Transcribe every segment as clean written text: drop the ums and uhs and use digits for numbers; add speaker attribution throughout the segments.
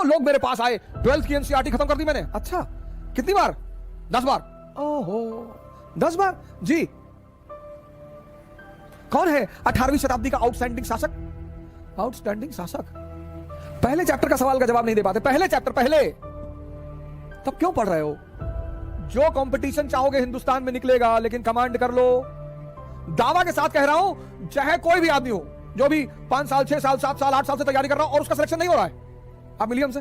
Speaker 1: हजारों लोग मेरे पास आए, 12th की एनसीईआरटी खत्म कर दी मैंने। अच्छा, कितनी बार? 10 बार। ओहो, 10 बार जी। कौन है 18वीं शताब्दी का आउटस्टैंडिंग शासक? आउटस्टैंडिंग शासक। पहले चैप्टर का सवाल का जवाब नहीं दे पाते। पहले चैप्टर, पहले, तब क्यों पढ़ रहे हो? जो कंपटीशन चाहोगे हिंदुस्तान में निकलेगा, लेकिन कमांड कर लो। दावा के साथ कह रहा हूं, चाहे कोई भी आदमी हो जो भी 5 साल, 6 साल, 7 साल, 8 साल से तैयारी कर रहा हो और उसका सिलेक्शन नहीं हो रहा है, आप मिलिए हमसे।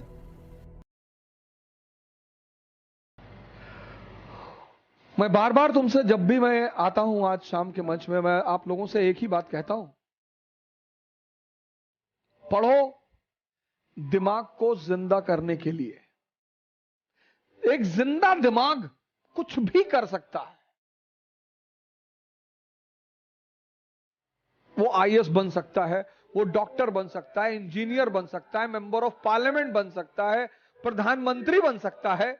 Speaker 1: मैं बार बार तुमसे, जब भी मैं आता हूं आज शाम के मंच में, मैं आप लोगों से एक ही बात कहता हूं, पढ़ो दिमाग को जिंदा करने के लिए। एक जिंदा दिमाग कुछ भी कर सकता है। वो आईएएस बन सकता है, वो डॉक्टर बन सकता है, इंजीनियर बन सकता है, मेंबर ऑफ पार्लियामेंट बन सकता है, प्रधानमंत्री बन सकता है,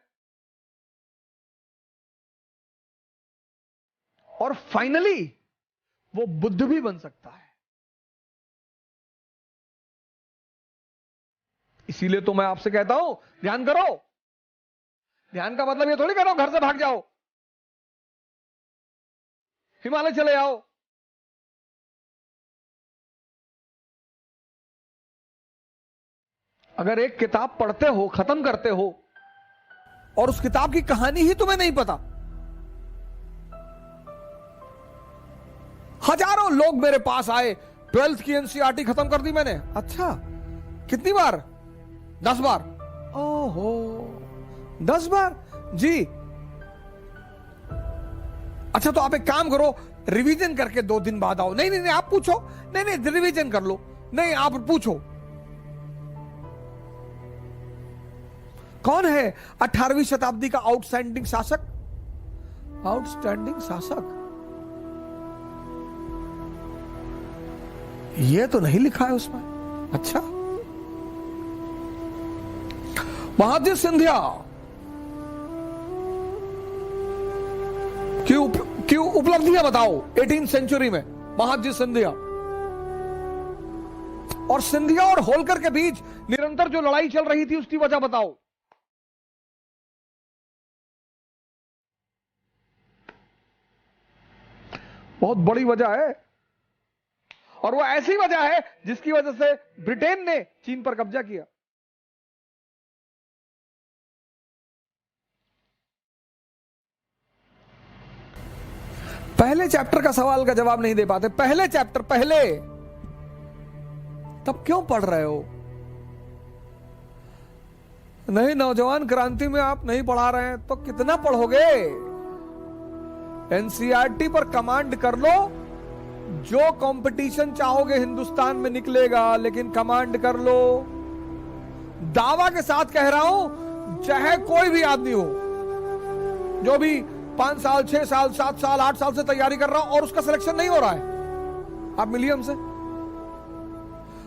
Speaker 1: और फाइनली वो बुद्ध भी बन सकता है। इसीलिए तो मैं आपसे कहता हूं, ध्यान करो। ध्यान का मतलब ये थोड़ी करो घर से भाग जाओ, हिमालय चले आओ। अगर एक किताब पढ़ते हो, खत्म करते हो, और उस किताब की कहानी ही तुम्हें नहीं पता, हजारों लोग मेरे पास आए, 12th की एनसीईआरटी खत्म कर दी मैंने। अच्छा, कितनी बार? 10 बार। ओहो, 10 बार जी। अच्छा, तो आप एक काम करो, रिवीजन करके 2 दिन बाद आओ। नहीं नहीं नहीं, आप पूछो। नहीं नहीं, रिवीजन कर लो। नहीं, आप पूछो। कौन है 18वीं शताब्दी का आउटस्टैंडिंग शासक? आउटस्टैंडिंग शासक, ये तो नहीं लिखा है उसमें। अच्छा, महादजी सिंधिया की उपलब्धियां बताओ 18th सेंचुरी में। महादजी सिंधिया और सिंधिया और होलकर के बीच निरंतर जो लड़ाई चल रही थी, उसकी वजह बताओ। बहुत बड़ी वजह है, और वो ऐसी वजह है जिसकी वजह से ब्रिटेन ने चीन पर कब्जा किया। पहले चैप्टर का सवाल का जवाब नहीं दे पाते। पहले चैप्टर, पहले, तब क्यों पढ़ रहे हो? नहीं, नौजवान क्रांति में आप नहीं पढ़ा रहे हैं तो कितना पढ़ोगे? एनसीईआरटी पर कमांड कर लो। जो कंपटीशन चाहोगे हिंदुस्तान में निकलेगा, लेकिन कमांड कर लो। दावा के साथ कह रहा हूं, चाहे कोई भी आदमी हो जो भी 5 साल, 6 साल, 7 साल, 8 साल से तैयारी कर रहा हो और उसका सिलेक्शन नहीं हो रहा है, आप मिलिए हमसे।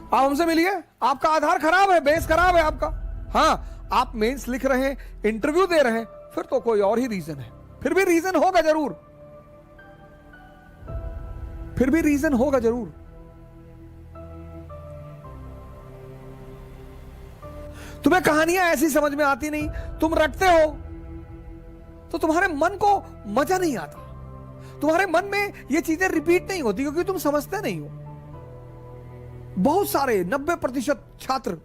Speaker 1: आप हमसे मिलिए। आपका आधार खराब है, बेस खराब है आपका। हाँ, आप मेंस लिख रहे हैं, इंटरव्यू दे रहे हैं, फिर तो कोई और ही रीजन है। फिर भी रीजन होगा जरूर, फिर भी रीजन होगा जरूर। तुम्हें कहानियां ऐसी समझ में आती नहीं, तुम रटते हो तो तुम्हारे मन को मजा नहीं आता, तुम्हारे मन में ये चीजें रिपीट नहीं होती, क्योंकि तुम समझते नहीं हो। बहुत सारे 90% छात्र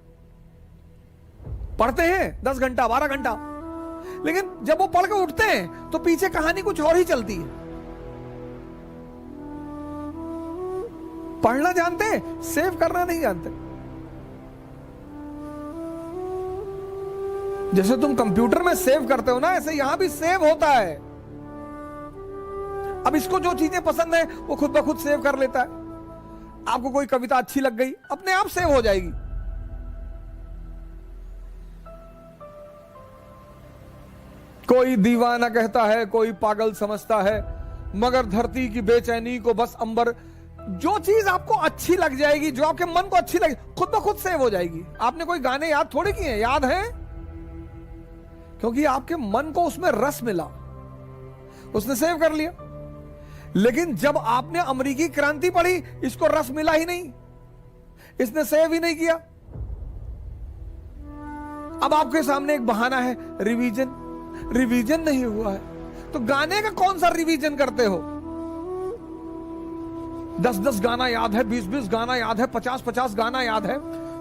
Speaker 1: पढ़ते हैं 10 घंटा, 12 घंटा, लेकिन जब वो पढ़ के उठते हैं तो पीछे कहानी कुछ और ही चलती है। पढ़ना जानते हैं, सेव करना नहीं जानते। जैसे तुम कंप्यूटर में सेव करते हो ना, ऐसे यहां भी सेव होता है। अब इसको जो चीजें पसंद है वो खुद ब खुद सेव कर लेता है। आपको कोई कविता अच्छी लग गई, अपने आप सेव हो जाएगी। कोई दीवाना कहता है, कोई पागल समझता है, मगर धरती की बेचैनी को बस अंबर। जो चीज आपको अच्छी लग जाएगी, जो आपके मन को अच्छी लगे, खुद ब खुद सेव हो जाएगी। आपने कोई गाने याद थोड़ी किए हैं, याद हैं, क्योंकि आपके मन को उसमें रस मिला, उसने सेव कर लिया। लेकिन जब आपने अमेरिकी क्रांति पढ़ी, इसको रस मिला ही नहीं, इसने सेव ही नहीं किया। अब आपके सामने एक बहाना है, रिवीजन। रिवीजन नहीं हुआ है तो गाने का कौन सा रिवीजन करते हो? 10-10 गाना याद है, 20-20 गाना याद है, 50-50 गाना याद है,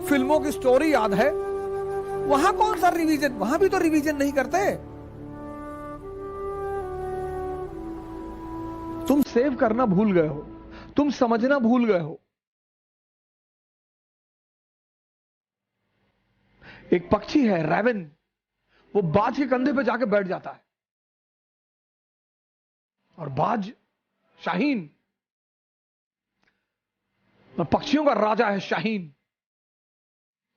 Speaker 1: फिल्मों की स्टोरी याद है, वहां कौन सा रिवीजन? वहां भी तो रिवीजन नहीं करते। तुम सेव करना भूल गए हो, तुम समझना भूल गए हो। एक पक्षी है रैवन, वो बाज के कंधे पे जाके बैठ जाता है, और बाज शाहीन, पक्षियों का राजा है शाहीन,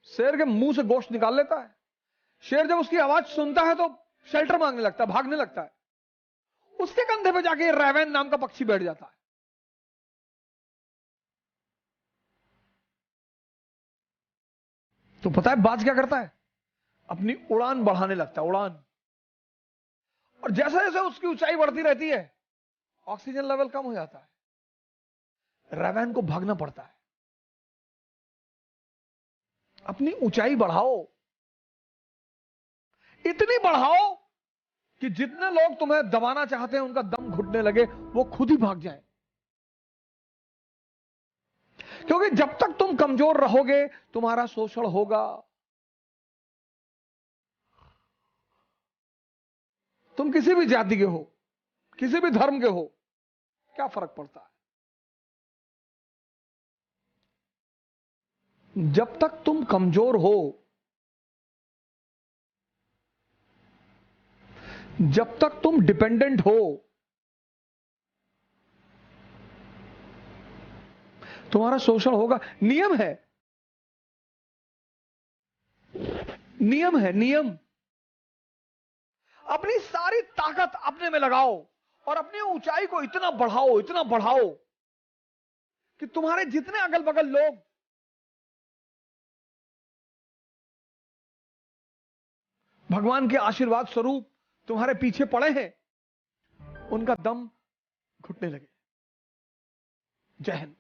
Speaker 1: शेर के मुंह से गोश्त निकाल लेता है। शेर जब उसकी आवाज सुनता है तो शेल्टर मांगने लगता है, भागने लगता है। उसके कंधे पे जाके रैवन नाम का पक्षी बैठ जाता है। तो पता है बाज क्या करता है? अपनी उड़ान बढ़ाने लगता है, उड़ान। और जैसे जैसे उसकी ऊंचाई बढ़ती रहती है, ऑक्सीजन लेवल कम हो जाता है, रैवन को भागना पड़ता है। अपनी ऊंचाई बढ़ाओ, इतनी बढ़ाओ कि जितने लोग तुम्हें दबाना चाहते हैं उनका दम घुटने लगे, वो खुद ही भाग जाए। क्योंकि जब तक तुम कमजोर रहोगे तुम्हारा शोषण होगा। तुम किसी भी जाति के हो, किसी भी धर्म के हो, क्या फर्क पड़ता है? जब तक तुम कमजोर हो, जब तक तुम डिपेंडेंट हो, तुम्हारा शोषण होगा। नियम है, नियम है, नियम। अपनी सारी ताकत अपने में लगाओ और अपनी ऊंचाई को इतना बढ़ाओ, इतना बढ़ाओ कि तुम्हारे जितने अगल बगल लोग भगवान के आशीर्वाद स्वरूप तुम्हारे पीछे पड़े हैं, उनका दम घुटने लगे। जय हिंद।